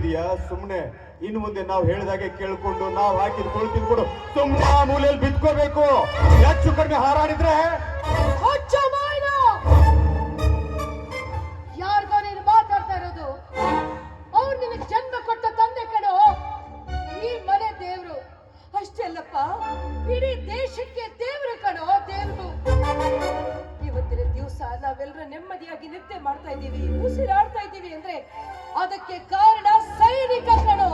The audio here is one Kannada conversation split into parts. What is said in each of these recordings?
ಇದೆಯಾ ಸುಮ್ನೆ ಇನ್ನು ಮುಂದೆ ನಾವು ಹೇಳಿದಾಗೆ ಕೇಳ್ಕೊಂಡು ನಾವು ಹಾಕಿದ ಕೊಳು ತಿನ್ಕೊಂಡು ಸುಮ್ನೆ ಆ ಮೂಲೆಯಲ್ಲಿ ಬಿತ್ಕೋಬೇಕು. ಹೆಚ್ಚು ಕಡಿಮೆ ಹಾರಾಡಿದ್ರೆ ಯಾರಿಗೋ ನೀನು ಮಾತಾಡ್ತಾ ಇರೋದು? ಅವ್ರು ನಿನಗೆ ಜನ್ಮ ಕೊಟ್ಟ ತಂದೆ ಕಣೋ, ಈ ಮನೆ ದೇವ್ರು. ಅಷ್ಟೇ ಅಲ್ಲಪ್ಪ, ಇಡೀ ದೇಶಕ್ಕೆ ದೇವ್ರು ಕಣೋ, ದೇವ್ರು. ಇವತ್ತಿನ ದಿವಸ ನಾವೆಲ್ಲರೂ ನೆಮ್ಮದಿಯಾಗಿ ನಿದ್ದೆ ಮಾಡ್ತಾ ಇದ್ದೀವಿ, ಉಸಿರಾಡ್ತಾ ಇದ್ದೀವಿ ಅಂದ್ರೆ ಅದಕ್ಕೆ ಕಾರಣ ಸೈನಿಕ ಕಣೋ.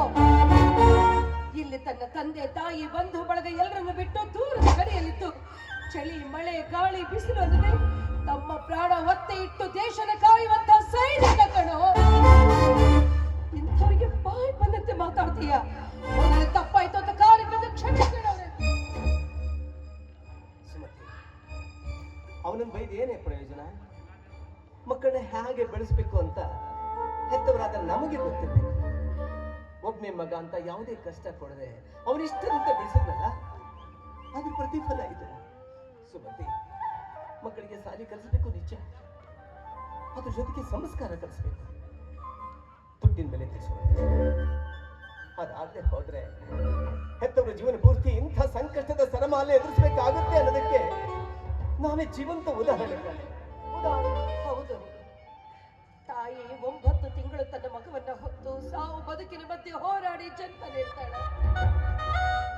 ಇಲ್ಲಿ ತನ್ನ ತಂದೆ ತಾಯಿ ಬಂಧು ಬಳಗ ಎಲ್ಲರನ್ನು ಬಿಟ್ಟು ದೂರದ ಗಡಿಯಲ್ಲಿತ್ತು ಚಳಿ ಮಳೆ ಗಾಳಿ ಬಿಸಿಲು ಅಂದ್ರೆ ತಮ್ಮ ಪ್ರಾಣ ಒತ್ತೆ ಇಟ್ಟು ದೇಶದ ಕಾಯುವಂತ ಸೈನಿಕ ಕಣೋ. ಇಂಥವ್ರಿಗೆ ಬಾಯಿ ಬಂದಂತೆ ಮಾತಾಡ್ತೀಯ. ಮೊದಲೇ ತಪ್ಪಾಯ್ತು ಅಂತ ಕಾಲಿಗೆ ಕ್ಷಮೆ ಕೇಳೋರೆ. ಸುಮತಿ, ಅವನನ್ನ ಬೈದು ಏನೇ ಪ್ರಯೋಜನ? ಮಕ್ಕಳನ್ನ ಹೇಗೆ ಬೆಳೆಸ್ಬೇಕು ಅಂತ ಹೆತ್ತವರಾದ ನಮಗೆ ಗೊತ್ತಿರ್ಬೇಕು. ಒಬ್ಬನೇ ಮಗ ಅಂತ ಯಾವುದೇ ಕಷ್ಟ ಕೊಡದೆ ಅವನಿಷ್ಟಂತ ಬೆಳೆಸಿದ್ನಲ್ಲ, ಅದ್ರ ಪ್ರತಿಫಲ ಇದು. ಸುಮತಿ, ಮಕ್ಕಳಿಗೆ ಸಾಲಿ ಕಲಿಸಬೇಕು ನಿಜ, ಅದ್ರ ಜೊತೆಗೆ ಸಂಸ್ಕಾರ ಕಲಿಸಬೇಕು, ದುಡ್ಡಿನ ಬೆಲೆ ತಿಳಿಸಬೇಕು. ಅದಾಗದೆ ಹೋದ್ರೆ ಹೆತ್ತವರ ಜೀವನ ಪೂರ್ತಿ ಇಂಥ ಸಂಕಷ್ಟದ ಸರಮಾಲೆ ಎದುರಿಸಬೇಕಾಗುತ್ತೆ ಅನ್ನೋದಕ್ಕೆ ನಾವೇ ಜೀವಂತ ಉದಾಹರಣೆ. ಹೌದು, ತಾಯಿ 9 ತಿಂಗಳು ತನ್ನ ಮಗವನ್ನ ಹೊತ್ತು ಸಾವು ಬದುಕಿನ ಮಧ್ಯೆ ಹೋರಾಡಿ ಜನ್ಮ ನೀಡ್ತಾಳ.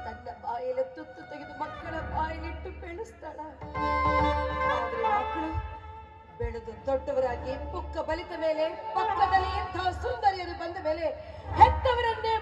ತನ್ನ ಬಾಯಲ್ಲಿ ತುತ್ತು ತೆಗೆದು ಮಕ್ಕಳ ಬಾಯಲ್ಲಿಟ್ಟು ಬೆಳೆಸ್ತಾಳ. ಆದ್ರೆ ಮಕ್ಕಳು ಬೆಳೆದು ದೊಡ್ಡವರಾಗಿ ಪುಕ್ಕ ಬಲಿತ ಮೇಲೆ, ಪಕ್ಕದಲ್ಲಿ ಇಂಥ ಸುಂದರಿಯರು ಬಂದ ಮೇಲೆ ಹೆತ್ತವರನ್ನೇ